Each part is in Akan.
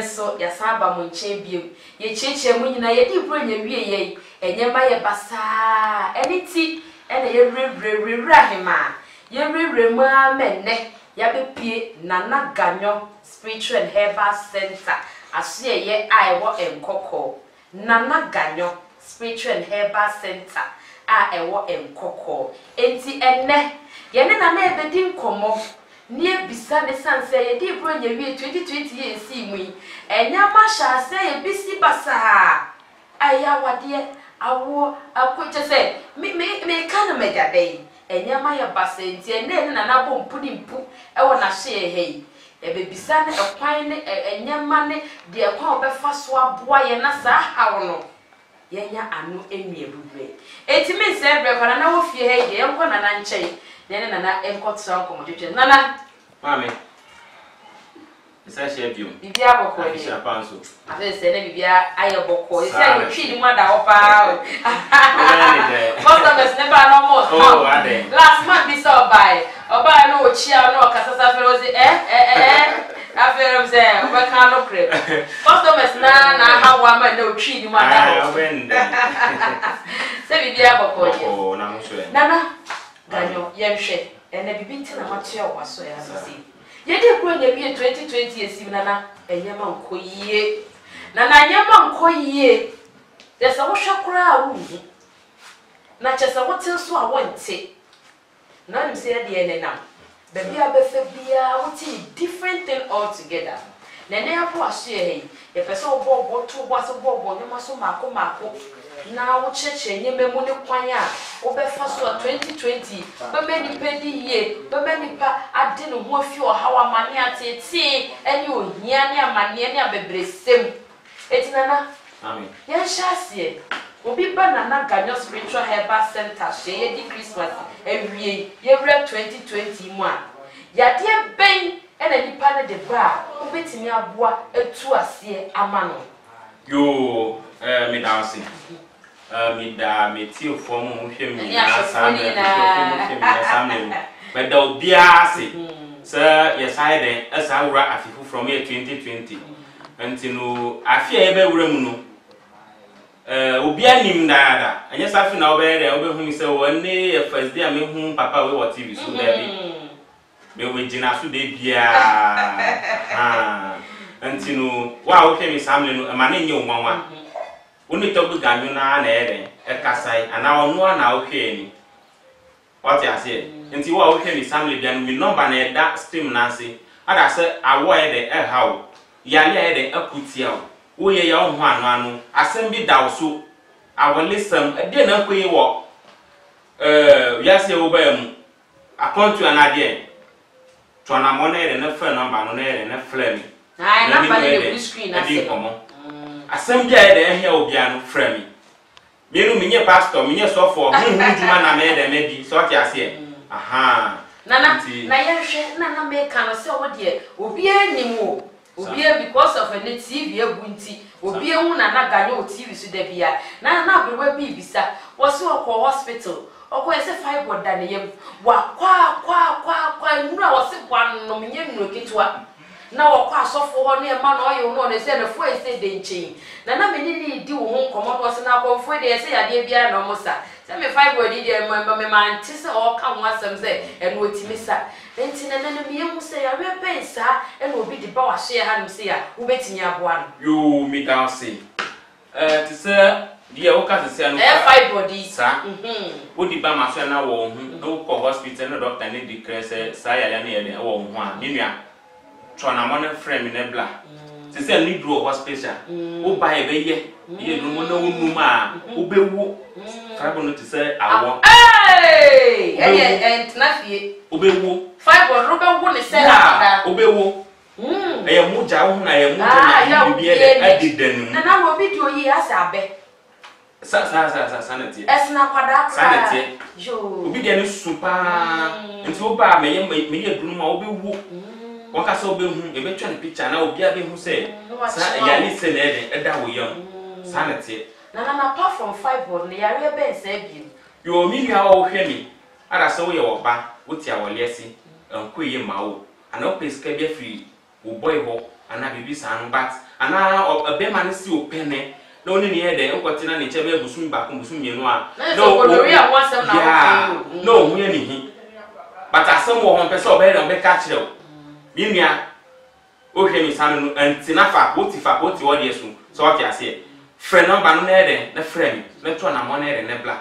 yenso ya saba mo nche biem ye cheche mu nyina ye di bro nya wie ye enyema ye basa eniti ene ye rewrewrewra hema ye rewremu amenne ya bepie Nana Ganyo Spiritual and Herbal Center asie ye aiwo enkoko Nana Ganyo Spiritual and Herbal Center a ewo enkoko enti enne ye ne na ebedi nkomo nie bisa ne sanse ye di bro nya wie 2020 ye si mu enya ma sha se ye bisi basa aya wade awo akwoche se me kana megade enya ma ya basa enti enne ne na bo mpuni mpu ewo na hye hei ebe bisa ne ekwan ne enya ma ne de ekwan obefa so aboa ye na sa hawo no yenya anu enwie bubwe enti me se bre kwana na wo fie hei de enko na na nchei nene nana enkotra nkomodwetwe nana mami isa shebium bibia boko ni isa panso ave se ne bibia ayeboko isi ayo twi ni mada opa customers never no more oh ade last month be so buy oba no ochia no kasasa ferozi afero mze obeka no crep customers na hawa ma no twi ni mada se bibia boko ni oh na muswe nana Ganyo yemhwe ene bibinti na matua waso ya sisi yedi kro nya bi 2020 esim nana enyama nkoyie nana nyama nkoyie yesa wo hwakura a wuhu na chesa wote so a wonte na nimse ya de ene nam baby abefa bia wote different thing altogether nene apo aso ye ye pese obo to boaso bobo nyama so mako na wo cheche nyeme mu ne kwan a wo befa so 2020 bebe ni pedi ye bebe ni pa ade no ho afi o hawa mane atete eni ohia ne amane ne abebresem etinana amen yan shasie obi ba Nana Ganyo Spiritual Herbal Center she di Christmas ewie ye 2020 mu a yade ben ena nipa ne de ba obetimi aboa etu ase amano yo me dansi me da me ti ofo mu hwe mi na samle but da obia ase sir yes I den asa wura afifu from year 2020 until no afia e be wura mu no obia nim daada anya safi na obere obehunu se wonne e first day me hu papa we what TV so there be we jina so de bia until no wa o ke mi samle no ma na nye onwanwa oni to bu Ganyo na ere e kasai ana onu na o hwe ni what you say until wa o ke mi samle bia no mi number na e da stream na se ada se awo e de e hawo yale e de akutia wo ye ya ho anu asem bi da so awolisem e de na koyi wo ya se wo ba mu akontu anade tona mo na ere na fa number no na ere na flame na number de screen na se asem bia e de ehia obia no frame me menye pastor menye sofo djuma na me de me bi so ti ase aha nana na yehwe nana me ka no se wo de obi animu obi because of a TV ebunti obi hu Nana Ganyo TV so da bia na brewa bi bisa wo se okọ hospital okọ ese fibroid da ne yem wa kwa nura wo se kwa no menye nuro kitwa na wo kwa asofo ho ne ma na oyo no ne se na fo ese de nchen na menini di wo ho nkomo do se na konfo de ese yade bia na musa se me fibroid de me ma nti se o ka ho asem se eno otimisa enti na me hu se ya repensa eno obi di ba wa hye ha no se ya wo betimi aboa no yo mi dan se ti se dia wo ka se no fibroid sa wo di ba ma so na wo hu no ko hospital no doctor ne declare se sa ya ne ye wo hu a ni nua trona mo na frame ne bla se se ni dro hospital wo ba e be ye no mo na wonu ma wo be wo fibroid no ti se awo na fie wo be wo fibroid ro be wo ne se na wo be wo e mu ja wo na e mu na bi e adidanu na wo bi di oyi asa abe sanity esna kwada sanity jo obi de no supa nti wo ba me ye dunu ma wo be wo won ka so be hu e be twa ne picture na obi a be hu se sa ya ni se na e da wo yam sanity na apart from fibroid ne yare be se bi yo mi nua wo hwe mi ada se wo ye wo ba wo ti awole ase enko ye ma wo ana o peska bia free wo boy ho ana bibi san but ana obema ne si opene no ni ne de nkotina ne chebe busum ba ko busum mienu a no wasem na no hu ye ni hi but asem wo hon pese obere be ka kire o minua o hwe mi san no antina fa poti wo de su so what you say friend number no na de na friend na to na mo na de na bla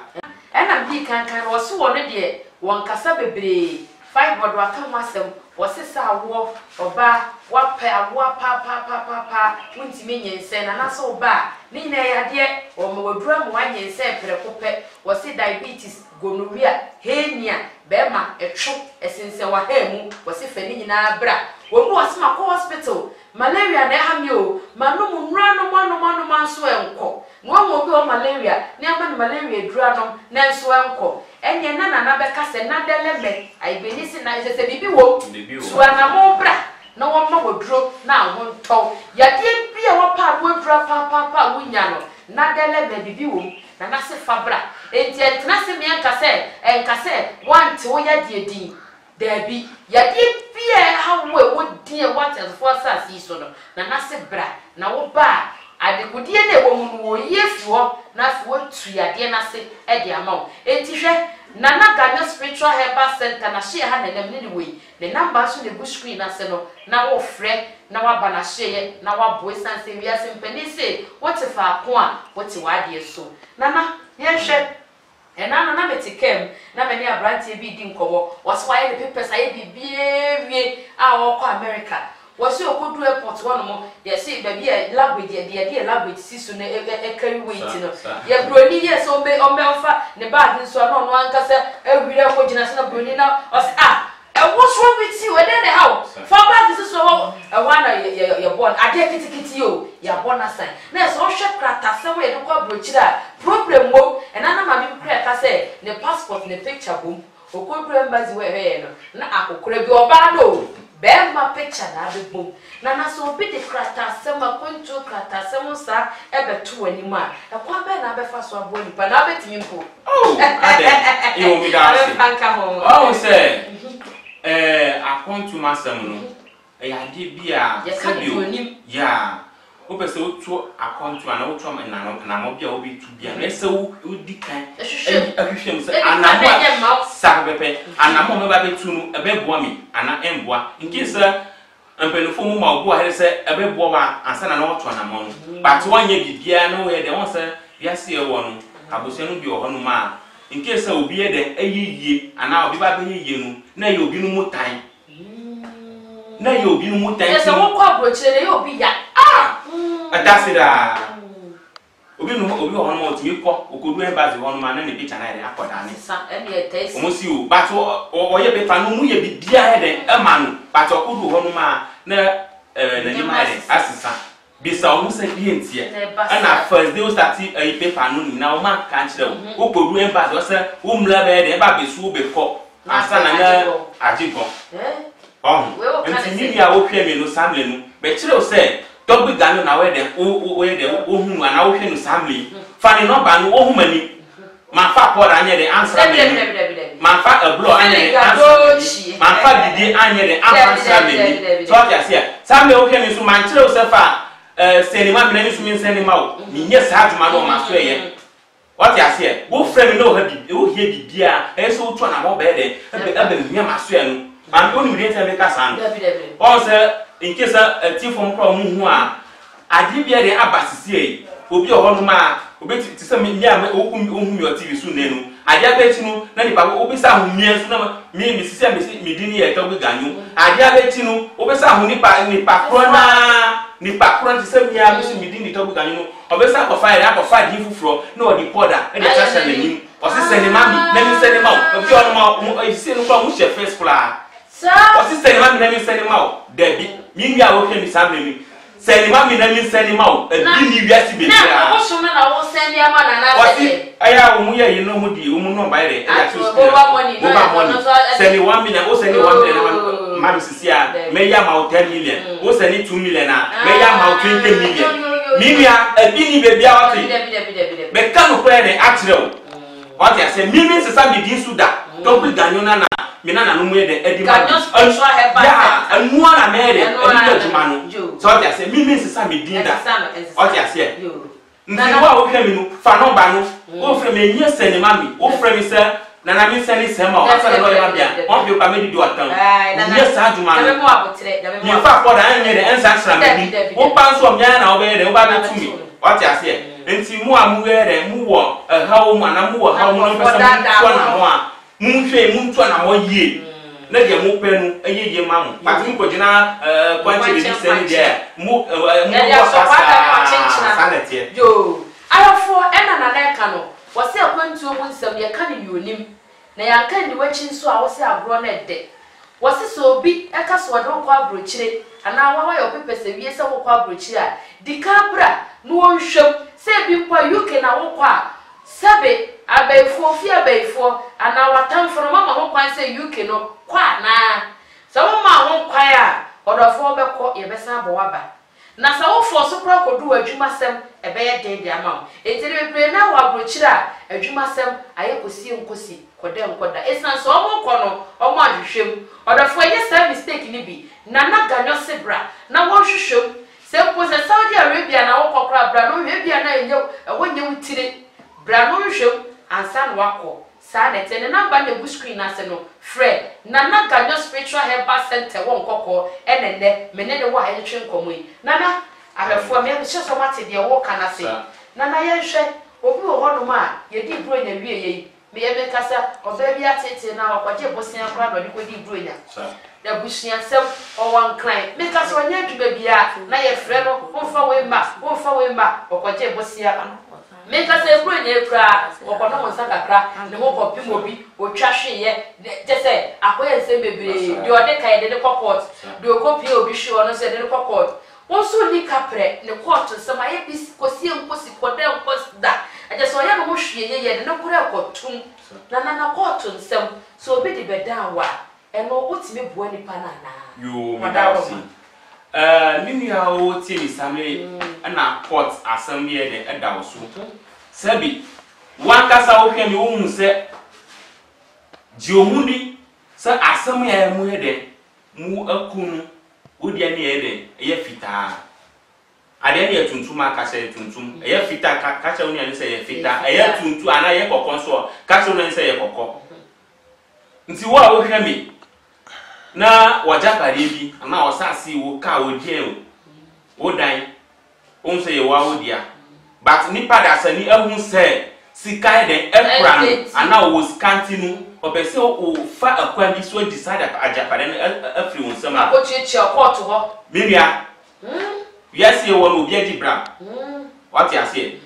ena bi kan wo so wo no de won kasa bebre 5 word wa kan wasem wo sesa wo oba wa pa wo pa wunti me nyense na so ba ni na ya de o mo wadura mo nyense prekope wo se diabetes gonorrhea hernia bema etwo esense wa hamu wo se fani nyina bra wo mu wasema ko hospital malaria na ha mi o manu nra no manso enko no mo bi o malaria ni ama ni malaria dura no na enso enko enye na beka se na deleme ai benisi na je se bibi wo so na mo bra na wo ma woduro na ho nto ya de bia wo pa wodura pa wunya no na deleme bibi wo na se fabra enti entna se mi enka se want wo ya de din Debbie, ya di bia how we dear what as for us so no na se bra na wo ba adekudie na wo mu wo yefuo na fo tu ya de na se e de ama enti hwe na Ghana spiritual herbal center na share ha na nem ni we the number so the bush screen na se no na wo frɛ na wa ba na share na wa boy sanse wi ase mpani se what fa ko a what wa de so na ye hwe ena na metikem na many abrantie bi di nkowo was why the papers aye bibie a wo kɔ America was you go to airport one mo ye say baby language de language sisu na carry weight no ye broni yes o me ofa ne bag nso na no ankasa awire ko gina se na broni na o say what's wrong with you? And then the house. For back this is so one you're born. I dare kitty you. You're born as sign. Now so shop crata somewhere you go broach that problem wo. And I know my crack I say the passport in the picture boom. O ko remember we here no. Na akokore bi oba no. Be ma picture na be boom. Na so bi the crata sama kontu crata sama sa ebe to animu a. E kwa be na be fa so abo nipa na be timi mpo. Oh, ade. You me that. Oh, say. Account to masam no ya de bia sabio ya o pese o to account to na o to na mo bia o bi tu bia na se o di kan ahwehwem se anamo sabepe anamo me ba betu no ebe boa mi ana emboa nkise ampenufo mu ma obo ha se ebe boa ba ansa na o to na mo no but wonye bibia no we de won se wiase e wo no abose no bi o ho no ma in case obi e de eyiyie ana obi ba be yiyie no na ye obi no mutan na ye obi no mutan yes wo kwa brochire ye obi ya atasira obi ho no otimi kọ okodu embassy ho no ma na ne picture na ye akoda ni sa ene e test o mo si o but o ye be fa no mu ye bibia he de e ma no but okodu ho no ma na na ni ma asisa bisa o musa clientie ana first day o start a paper no ni na o ma kan kire o kodu embassy o se o mla be de e ba besu o be ko asa na na ajigo enti ni bia wo hwe me no samle no be kire o se dogbe gano na we de o ye de o hu ana wo hwe no samle fa ni no ba no o hu mani ma fa por anya de answer me ma fa a blow anya de answer ma fa didi anya de answer me so ya sia samle o hwe me so man kire o se fa senima me na so me senima o ni nye sa aduma no ma so ye what you say wo frame no ha bi wo hie bibia e so to na mo be de ebe me ma so ye no man oni mi dey make us and o say in case team from pro mu hu a ade bia de abasisi e obi o ho no ma obi ti say me nya me o hu mi o TV so ne no ade abechi no na ni pa obi sa hu mi so na mi sisi mi di ni e to gbe ganyu ade abechi no obi sa hu ni pa pro na ni pa pro ti say mi a mi di ni to gbe ganyu no obi sa ko fa di fufuro na o di powder e dey trust na nim o si send ma mi na mi send ma o obi o no ma o si no kwa mu she first floor so o si send ma mi na mi send ma o debi mi a wo hwe mi samle mi send ma mi na mi send ma o e bi ni wiasi be tira na wo so na wo send ya ma na na se aya o mu ye yi no mu di o mu no ba ire e ya so go ba money send 1 million o send 1 million ma mi sisi a me ya ma o 10 million o send 2 million na me ya ma o 20 million Mimia, a bini baby out. But can you play the actual? What I say, Mimi is a Sammy Dinsuda. Don't be Ganona, me na no mu de edima ya anu na me de edima adwuma no so o ti ase mi sisa me din da o ti ase nti wa wo hwe mi no fa no ba no wo frɛ me nyɛ sɛne ma mi wo frɛ mi sɛ na na mi sɛne sɛ ma o asa no ya bia won bi ba me di do atan nyɛ sa adwuma no mi fa for da nyɛ de ensa sra me bi wo pa nso o mya na wo be de wo ba be tu mi o ti ase nti mu amu we de mu wo hawo mu na mu wo hawo mu no pesa mu na mo a mu hwe mu nto na mo yie na de mu pe no eyeye ma mu pati ko gina kwanche bi se ni de mu sanete yo ayofo ena na na ka no wo se akwantu mu nsam ye ka ne yonim na ya ka ni wachi nso a wo se agro na de wo se so obi e ka so de ko abrochire ana wa yo pepese wie se wo ko abrochire a dikabra no wonhwem se bi mpa UK na wo kwa sebe abaifo fi abaifo ana watamfo no mama ho kwan se UK no kwa na so mama ho kwan a odofo beko ye besa abowaba na sa wo fo so kra kodu adwuma sem ebe ye de ama etire bebre na wa brochira adwuma sem ayekosi nkosi koda nkoda esan so omo kono omo ahwehwem odofo ye sa mistake ni bi na ganyo sebra na wo hwehwem se po se Saudi Arabia na wo kokra bra no hwebia na enye wonye wutire bra no hwehwem ansan wako sa na tene number na bu screen na se no Fred na ganyo spiritual herbal center won kokko enenne menene wo ha yetwe nkomoyi nana ahefo me hye so mate de wo kana se nana ye hwe obi wo hono ma ye di bro nya wie ye me ye be kasa oba bi atete na wakwaje bosia kra do de ko di bro nya da busia sem o wan clan me kasa onya dwuma bia na ye frɛ no wo fa we ma wakwaje bosia me kasa ebro nya kra wo no wonsa kakra ne ho kopim obi o twahwe ye je se akoye nsem bebre de ode kai de court de okopi obi hwe ono se de court wonso ni kapre ne court nsem aye bis kosie nkosi koda nkosda aje so ya no hwe ye ye de no kura kotum na court nsem so obi de bedawa eno otime boa nipa na yo madawsi mimi ya o tie ni samle na court assembly de edawo so sabi wankasa wo hwe mi wo hu se jiomuni se asem ya mu de mu akunu wodi ani de ye fita ade ne tuntum aka se tuntum ye fita ka cha woni ani se ye fita ye tuntu ana ye kokon so ka cha woni se ye kokon nti wo a wo hwe mi na wajabare bi ama osasi wo ka odie o dan on se ye wa odia but nipa da sani ehun se sika de ekran ana wo skantinu obese o fa akwa bi so decide ajapare no afri won sama ko chichi court ho miria yes ye won obi adi bra what you say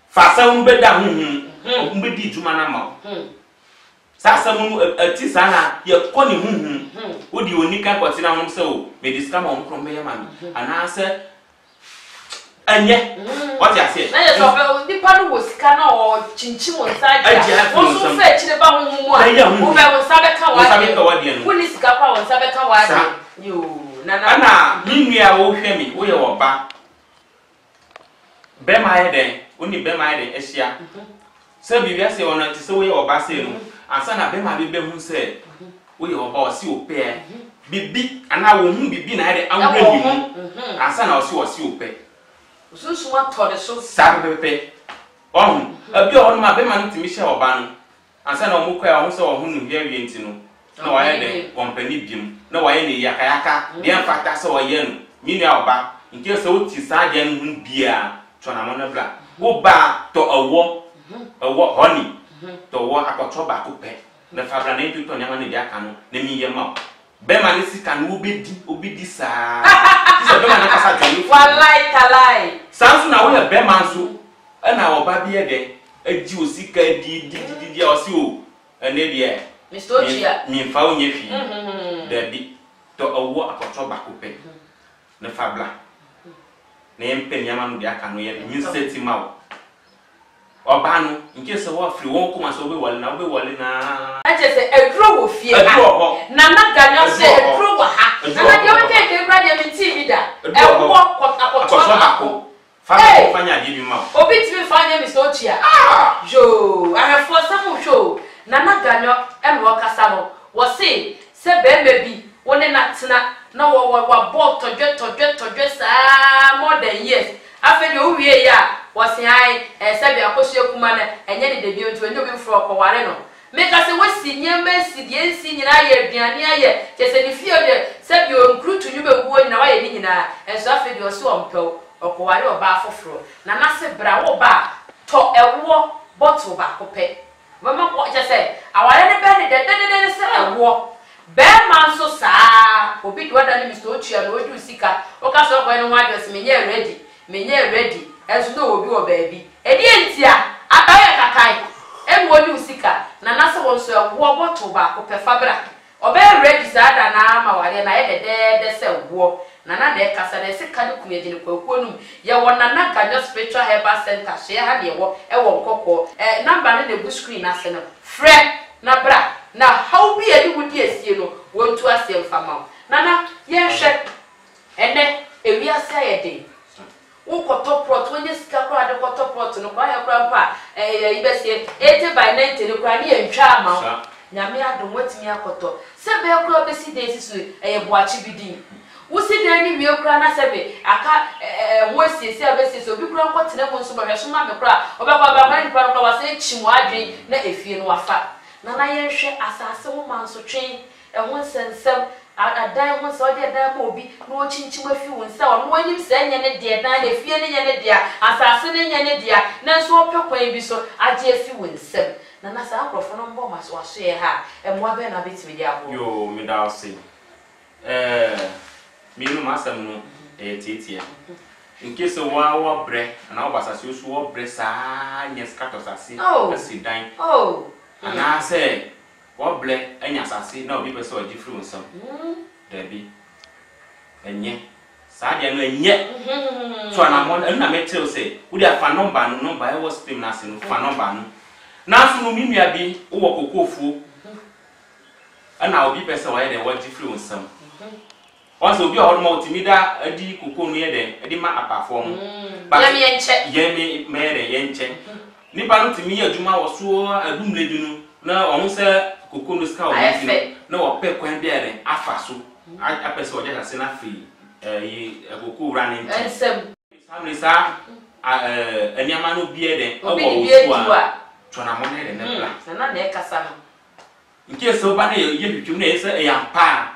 fa sam be da mbe di juma na ma sasa mu ati sana ye koni wodi onika kwati na hom se o me discount on from me man ana se anye what you say na ye so be nipa no wosika na o chinchim onsaja won so fa chire ba ho mu a wo be won sabe ka wa de woni sika kwa won sabe ka wa de yo ana minua wo hwe mi wo ye wo ba be ma ye den oni be ma ye den ehia se bibia se wona ti se wo ye wo ba se no ansa na be ma be hu se wo ye wo ba o si ope bibi ana wo hu bibi na ye anwura ni ansa na o si ope sunsun wa to de so sabepe ohun abi ohun ma be ma ntimi hye wo ba no ansa na o mu kwa ho se wo hu nu hia wie ntino na wa ye de company bim na wa ye ne yakayaka de amfata se wo ye no minua oba nke se o ti sa de no hu bia tona mo na bla wo ba to owo honey to wo akotro ba ko pe na fabra na ntu to nyama ne dia ka no na mi ye ma be ma ne sika no obi di sa ti se be ma na kasa joni wallahi talai sansu na wo ye be ma nso na oba bi ye de aji osika di o si o ene de Mr. Ochia mi fa onye fi da bi to owo akotro ba ko pe na fabla na yempe nyama no dia ka no ye mi seti ma wo oba no nke se wo afri won kuma so be wale na aje se edro wo fie na ganyo se edro wo ha na de o ke bra de mi TV da ewo akotro ba ko fanya di bi ma obi ti mi fanya Mr. Ochia jo ahefo samu show na ganyo e no kasa no was say baby one and natna no what bought to more than years. After you ya was I said I push your command and yet the deal to a new frog or whatever. Make us a West senior Messi, the senior year, just any fear said you grew to you were in a way and suffered your swamp or Kowario bar for fro. Nanasa Bravo bar, talk a war bottle back or pay. Mamma, what you say? I want anybody that didn't say a war. Bear man so sad, or big what I Mr. Ochi and what you seek out, or castle when one was me ready, as no you baby. Edientia, I buy a kind. And what you seek out, Nanasa wants a war bottle back or per fabric. Or bear ready, sad and armor, and I had a dead cell war. Nana de casa de se kadu kumedi ko konum ye wona na ganyo spiritual herbal center share ha de wo e wo kokko number na de bu screen ase no frɛ na bra na how be edi wudi asie no wontu asem fama nana ye hwɛ ene ewi ase ayede wo koto prot wonye sika kro ade koto prot no kwa ya kra mpa ibesie 80 by 90 no kwa ne ntwa ama nyame adom watimi akoto se be kro besi de sisu boachi bidin Wusi dani we kura na sebe aka wosisi abesisi obi kura nkotene mu nso bahwe so ma me kura obekwa ba mani kura kura wase chimu adwen na efie no wafa na na yenhwe asase wo manso twen ehwo nsensem adan ho so de dan ma obi na o chinchim afi wo nsa wo no anim se nya ne de dan na efie ne nya ne de asase ne nya ne de na nso opekwan bi so age afi wo nsem na na sa akrofo no mbo maso aso ye ha emwa be na betimi de abo yo me da say Minu masam no titia in case wa bre na obasase osu wo bre saa nya scatter sase asidan ana say wo bre anya sase na obi pese o different nsam there be enye saa dia no enye so na mo na me tell say wo dia fa number no number e was stream na se no fa number no na so no minua bi wo kokofu ana obi pese wo ye de wo different nsam once obi a hormo timida adi kokonu ye den adi ma apafom ba ye me mere ye nche nipa no timi adwuma wo so adumledunu na ohun se kokonu ska o bi na wo pe kwan bi ere afa so apese o jeta se na free yi kokonu ra ne nche samle sa aniama no bi ere o wo so a tona mo ne ne bla na na kasa no nke so ba na ye twetwum na ye se ya pa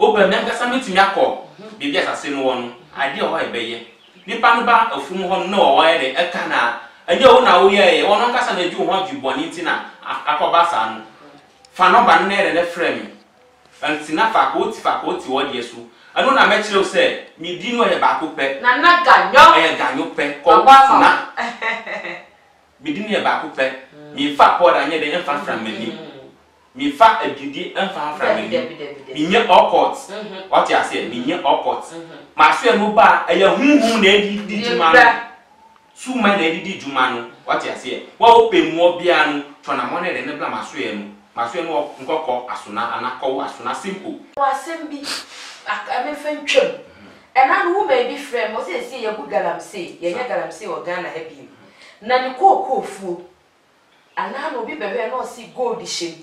Oba menga samiti nyako bibi asase no won ade o ebeye nipa no ba afum ho no o wa ere eka na ade o na wo ye won nkasa na ju ho adwuboni ntina akoba sa no fa no ba no ere ne frame antina fa ko ti wo de su anu na me kire se mi di no ye ba ko pe na na ganyo pe ko na mi di no ye ba ko pe mi fa ko da nye de enfa frame ni mi fa abidi enfa frame ni mi nye okot what you say mi nye okot ma so enu ba eye hunhun na edi juma no su ma na edi juma no what you say wa open mu obia no to na mo na de ne bla ma so enu nkoko asuna anakọ asuna simple wa sembi ame fentwem ena no woman bi frem o se ye bu galamsey ye nya galamsey o Ghana ha bi na ni kokofu ana no bi bebe na o si gold shem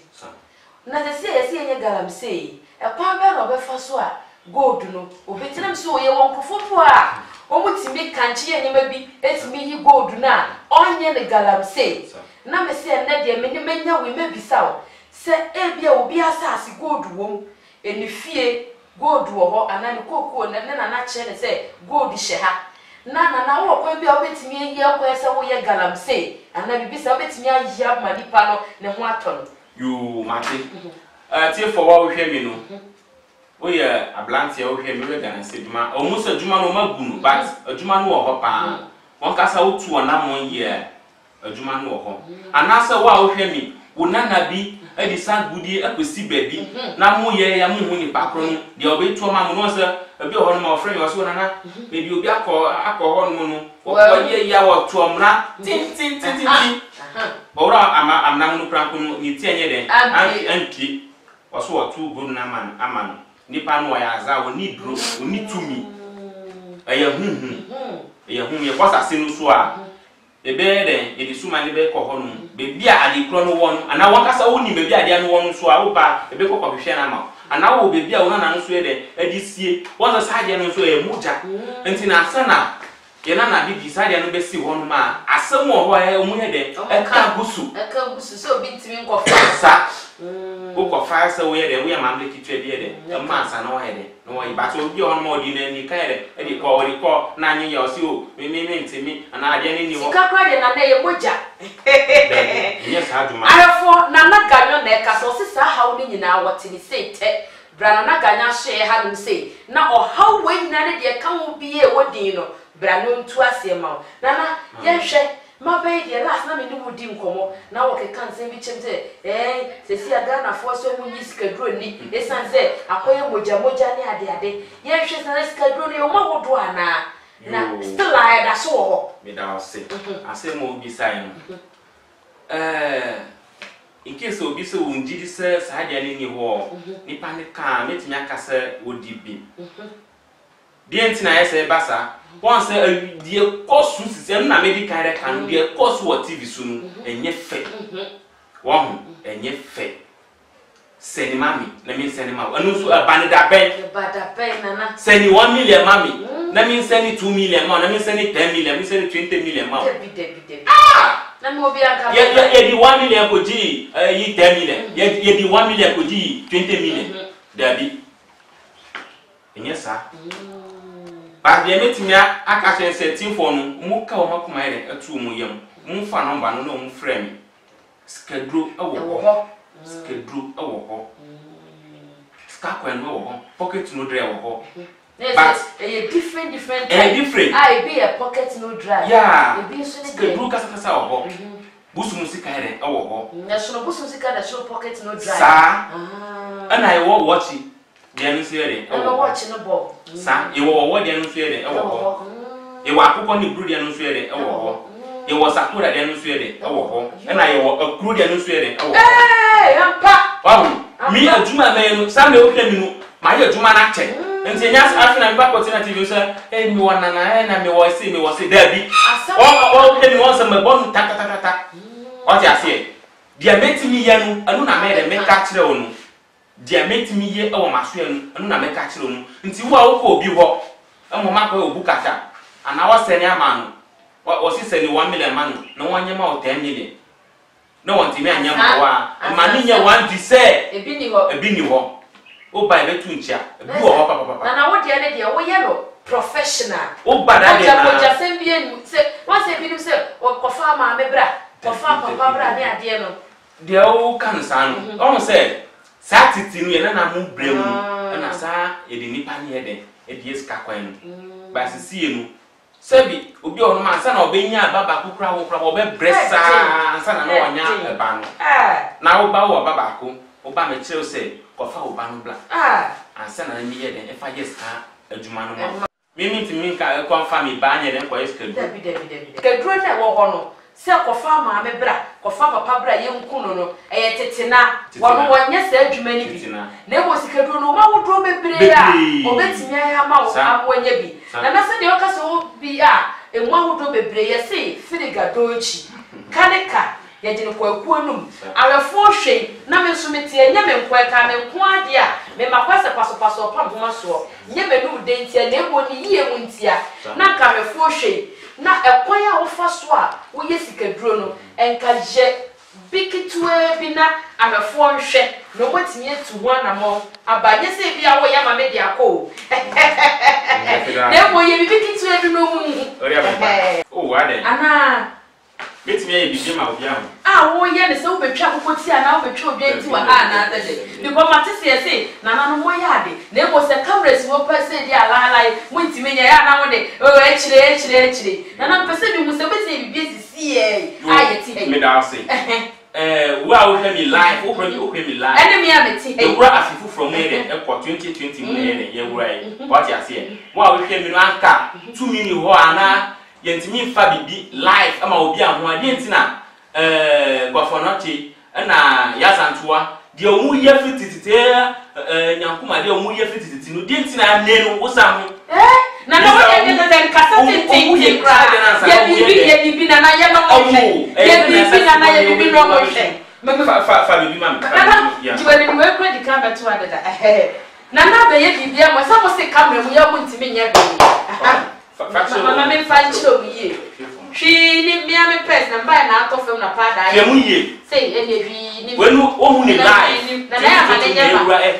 na se ye nya galamsey e kwa be no be fa so a gold no obetinam se o ye won kofofu a o mutimi kanchi ye nyema bi etimi yi gold na onye ne galamsey na me se na de me ni menya we mebisa o se ebia obi asase gold wom enifie gold wo ho anani kokoo na na che ne se gold hye ha na wo kwa bia obetimi yi akwa se wo ye galamsey ana bibisa obetimi ayi amanipa no ne ho aton you mate tie for wa wo hwe mi no o ye ablante wo hwe mi we galamsey duma o mu se duma no magunu but duma no wo ho pa won kasa wo tu ona mon ye duma no wo ho anase wa wo hwe mi wonana bi edi san gudi akwesi baby na mu ye ya mu hu ni pakro no de obetu ma mu no se ebi ho no ma ofre yo so nana ebi obi akọ ho no no wo ye ya wo tu omra tin ora amna mu pranko no ni tie nye de anki wo so wo tu go na man amano nipa no ya za wo ni dro oni tumi eya hu ye kwasa se no so a ebe den e di suma ni be ko honum be bia ade kro no won ana wakasa woni be bia ade no won so a wo ba ebe ko ko hwehwe na ma ana wo be bia wona na no so e de adi sie won sa ade no so e muja enti na sana ye na bibi sa ade no be si won ma asem wo ho e mu he de e ka gusu so bi ntimi nkofa sa o ko fa sa wo ye de wo ya mamle kitwe de de ma sa na wo he de no wo ba so bi on mo di na ni ka de e di ko na anyi ya o si o me ntimi ana ade ni wo sika kwa de na na ye moja yes ha duma arafo na na ganyo na e ka so sisa hawo ni nyina wote ni sei te bra na ganya hye ha no sei na o hawo we nyina ne de ka wo bi e wodin no bra no ntu ase ma na ye hwe ma be de last na me ni wodi nkomo na wo ke kan se bi chemte sesi aga na fo so mu nyisika dro ni esanze akoye moja ni ade ye hwe sa sika dro ni o ma wodo ana na still I da so ho me da se ase mo bi sai no in case obi se wonji di se sa dia ni ho nipa ne ka metimi aka se wodi bi die ntina ye se basa won se die course system na medical record die course wo TV so no enye fe won enye fe seni mami na mi seni ma anu so abane da ben nana seni 1 million mami na mi seni 2 million ma na mi seni 10 million mi seni 20 million ma debi na mo bi aka ye di 1 million ko ji yi 10 million ye di 1 million ko ji 20 million dabi enye sa ba de metimi aka se setting for no mu ka o makoma ere atu mu yam mu fa number no mu frame schedule awo ho schedule awo ho skakwen no ho pocket no dre awo ho but a different different I be a pocket no drive yeah e be so ne schedule kasa awo ho busu musika ere awo ho na so busu musika na so pocket no drive sa ana I watch dia no sere awo watch no bo sa e wo dia no sere awo ho e wa akoko ni bru dia no sere awo ho e wo sakura dia no sere awo ho ana e wo akuru dia no sere awo yampa wow mi aduma me no sa me o kemi no ma ye aduma na che nti nya afina mi bakoti na TV so mi wona na mi wo se da bi o kemi won se me bonu ta o ti ase dia metimi ye no anu na me de me ka kire o no dia metimi ye e wo maso ye no anu na me ka kire o no nti wo a wo ko obi ho e mo makwa obu kaka ana wo se ni ama no wo si se ni 1 million man no won nyema o 10 million no won ti me anyama wa ma ni nye 1 di se ebi ni ho o ba ebe tu nchia ebi wo ho papa na wo dia ne dia wo ye no professional o ba da dia na o ja sem bi enu se won se bi ni se ko fa ma me bra ko fa papa bra ne ade no dia o kan sa no o se sa titi no ye na mu bremu na sa e di nipa ne ye de e di eska kwan no ba sisi ye no sebi obi ono ma sa na obenya baba kukura wo kura wo be bresa sa na no onya eba no na wo ba wo baba ko wo ba me kire se ko fa wo ba no bla ansa na mi ye de e fa yes ka adwuma no ma mi ntimi ka ko fa mi ba nye de ko yes ka debi ka duro na wo ho no se ko fa ma me bra ko fa papa bra ye nku no e tetena wono wonye sa adwuma ni bi na wo sika duro no ma wo duro bebre a obetimi ya ma wo abonye bi na se de o ka so bi a emu ahodo bebre ye se firiga dochi kaneka ye jini kwa kuonum awefo hwe na me so metie nya me nkwa ka me nko ade a me makwase paso pam homa so nye me nu de ntia na ebo ni yie mu ntia na ka awefo hwe na ekwan a wo fa so a wo ye sikaduro no enka je bikitwe bi na awefo hwe no motimi etu ho anamo abanye se bi a wo ya ma me de akọ na ebo ye bikitwe bi no mu o wa de ana betimi ye bi ma obi ahụ wo ye ne se wo betwa kokoti a na wo betwa obi enti wa na adede because matese ye se na no mo ya de na ebo se cameras wo pese di ala mo ntimi nya ya na wo de o echire na pese bi mu se beti bi sisi ye ayeti me da say wo a wo mi live wo mi live enemy a meti e wura afifu from here e ko 2020 mu ne ye wura e what you say wo a wo mi no anka 2 million ho ana yentimi fa bibi live ama obi aho ade ntina gwafonochi na yazantua de omu ye fititite nyankuma de omu ye fititite no de ntina ne no wo sa ho na no ye de kasa tintin kra ye bibi na ye no bibi na na ye bibi no mo hwe fa bibi mam ya ti wani we kwa di camera to adada na na be ye bibi am sa mo se camera mu ya mo ntimi nya be mama me fa nchiro bi ye hwi ni mi am pes na mba na ato fam na pa da ye mu ye sei ene hwi ni wenu ohu ni live na ya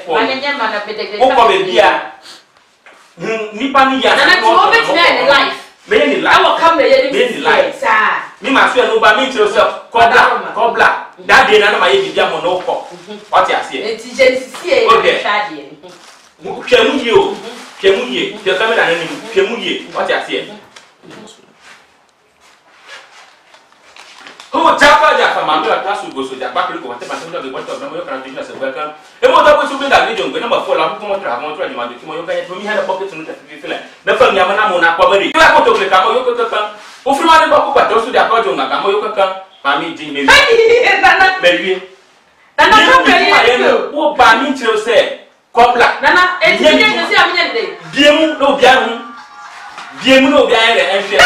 manenya ma na bedegre o ko be bia nipa ni ya na to o be tena ni live me ni live awo camera ye ni live sa mi ma so no ba mi tiro so kobla that day na ma ye bibia mo no ko what you say enti genesis ye ya twade hwemu ye o hwemu ye te camera na ni hwemu ye what you say o jafa mambe wa tasu go so jafa ko wate ba so do go to no yo kan tinga se ba kan e mo da ko su bi da video ngo na ba fo la ko mo tra di ma de mo yo kan mi ha da pocket no ta fi fele na fa mi amana mo na kwa bari la ko to le ka mo yo ko kan o fri ma de ba ko ba to su da ko jo nga ka mo yo kan ma mi din me nana bewie nana ko be o ba mi tiro se kobla nana e ti nye se amnya de biemu no bia hu biemu no bia ere enhwe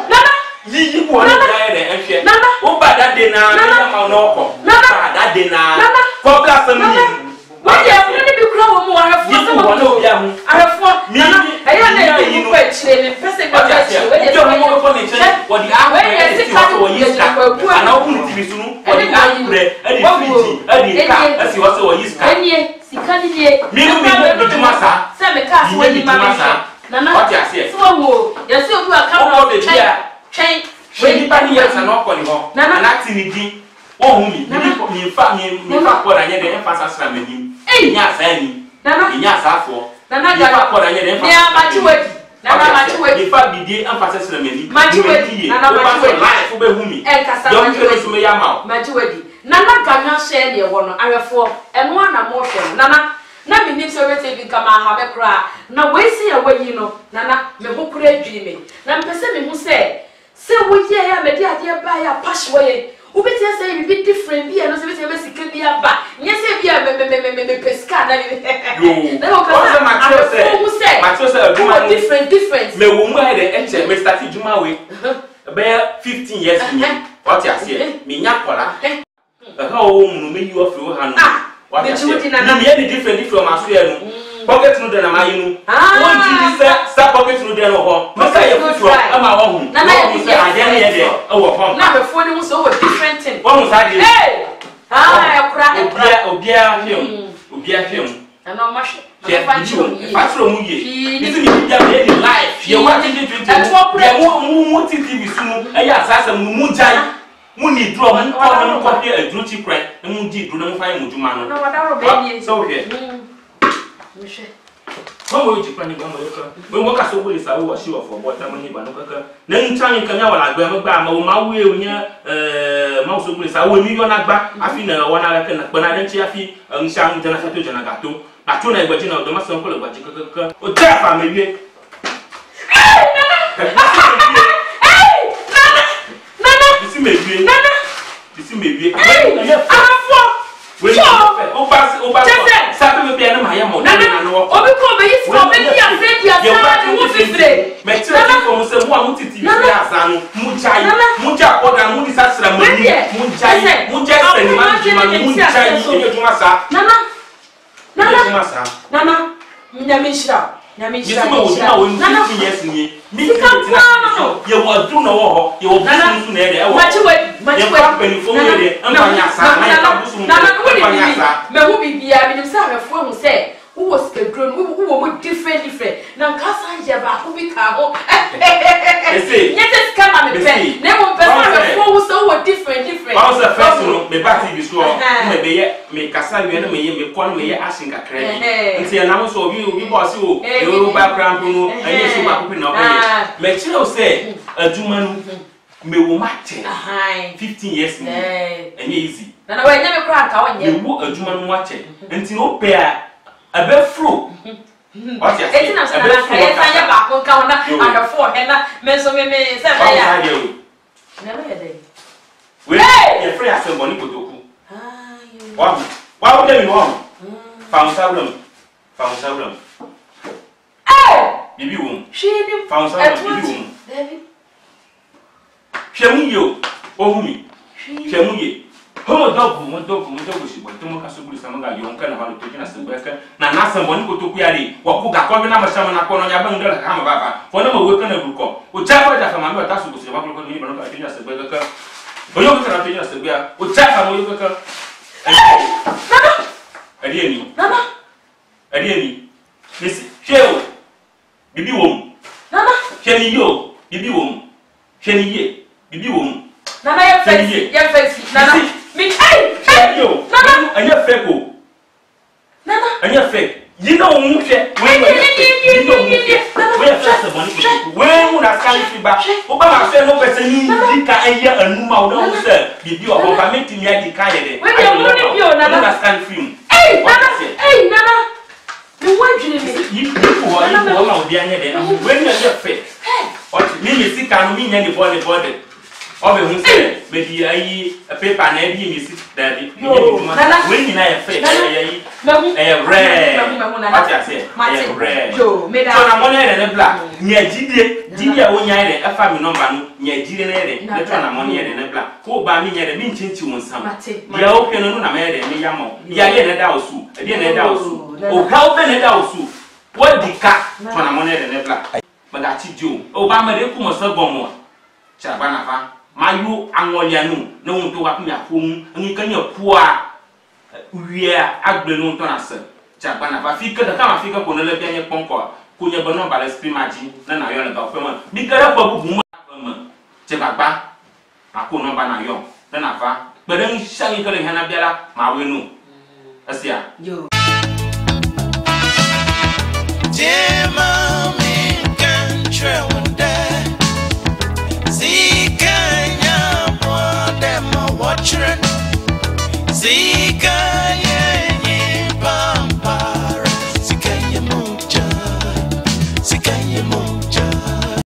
nana yi ko no bia ere enhwe o ba da de na mi ma no ko ba da de na kobla family what you have to be grow mo arafo so mo no bia hu arafo nana eya na e ko chire me pese ko chire we de mo ko ni chire wo di ahwe e ti wo yi ska ana o kun ti bi sunu wo di ahwe e di fiti e di ka e si wo so wo yi ska enie sikani die mi tuma sa se me ka so ni ma nana what you say so wo ya se obi aka o ko be bia chen we ni pa ni ya sa no ko ni ho na ti ni di o hu mi mi fa ko da nye de emphasize na mani nya sa ni nana nya sa fo nana ga fa ko da nye de emphasize ma chi wedi nana ma chi wedi mi fa bi di emphasis na mani ma chi wedi nana ma chi wedi life be hu mi e kasa ma chi wedi so me ya ma ma chi wedi nana ganwa share ne wo no arefo eno ana mo hwe nana na me nim so wete bi kama ha be kra na we si ya wayi no nana me ho kura adwiri me na mpese me hu se wo ye ya me di ade ba ya pashwo ye ubeti ya say bi different bi ya no se beti ya sika bi aba nye se bi ya me peska na bi na o ka ma se aduma different me wo mu ha de enche me start aduma we be 15 years ni what you say me nya kola ha o mu me yi ofi wo ha no what you say me any different from aso ya no pocket no de na mayi no won ti se sa pocket no de no ho me say e fufu ama wo hu na me say ade na ye de e wo pom na be fo ni mu so wo different thing wo mu sa de obia hwem ana ma hwe fatro mu ye isi mi bia be ni life ye wa 2020 ye mu TV sunu e ya asasa mu jai mu ni dro mu ko mu ko de adru chi kran mu di dro mu fa ye mu juma no na wada ro be ni so here mhwe mo ji kran ni mo yo ka mo ka so boli sa wo shi of bota mo ni ba no kaka na ntran kan ya wala gba mo gba ma wo e nya ma so boli sa wo mi yo na gba afi na wona ka na gba na nchi afi nsha mu jana fato jana gato na to na egbaji na do ma so ko le gbaji kaka o ta fa me wie Disi me wie arafo we o ba sa pe be na ma ya mo na no obi ko be yisi ko be dia friend dia sa wo fifre me tire ko mo se mo a mo titi bi asa no mu jai ko da mu di sa sra mo ni mu jai se ni ma di ma mu jai ni e juma sa nana nyame shira Yes, nana 15 years ni mi ye wo du no wo ho ye wo busu su na ere e wo machi we fo ye de amanya sa na ye ka busu nana amanya sa me hu bibia mi nim sa me fo hu se wo was kedron wo mo different na nkasa ye ba ko bi ka ho nyete skama me pe na mo pe sa me fo wo so wo different ba so first no me ba ti bi so me be ye me kasa we na me ye me ko me ye asin ka kre nti na mo so obi boss o yo ba krampo no anye so ba ko na ko ye me chiro se aduma no me wo mate 15 years ni anye easy na we nya me kra ka wonye me wo aduma no wache nti no pe a abe flow what you say etina sana ka ye tanya ba ko ka wona adafo he na me so me se na ya na me de we ye free asem boni kotoku wa wo de mi wo found problem bibi wo shini found problem bibi wo hwemu yo ohumi hwemuye ho dogo shibo tomo kasugulu samanga yonka na halu tokina sebeka na nasa mboni kotoku yari wakuga kwa bina mashama na kono nyaba ndala kama baba fona mo weka na ruko uchafa ja kama mbi watasu kusi bakulu ko ni banoka tokina sebeka ka oyo ka tokina sebeka uchafa mo yoka ka Adieni Miss Sheo Bibi wom Nana Sheni yo Bibi wom Sheni ye Bibi wom Nana ya fancy Nana me hey yo Nana anya feko Nana anya fake you know when una scan fiba Obama say no person ni dika aya anuma o don say bibi o ba meti mi adika ye de una scan film hey Nana you want you me you ma obi anya de when you are fake o me si kan mi nya ni body obe hu say be di ayi paper na bi mi si da bi when you na ye fake ayi rare what you say rare so na money na bla nya jidie o nya re afa mi number no nya jidie na re le to na money na bla ko ba mi nya re mi nchinchi won sam ya o pe no na me re mi yamo ya le na da osu e na da osu o ka o be na da osu what dika to na money na bla ma ga chi jo o ba ma re ku mo so gomo cha ba na fa mayu angolianu na won to wa ku ya fom ngi kan ya pua uia agbe no to na se cha ba na fa fika da kama fika ko na le bianye ponko ko nya ba no ba le spimaji na yo na ga fe ma mi kara pa bu ma che ba ba ako no ba na yo na fa gbere ngi shangi kale hana biala ma we no asia yo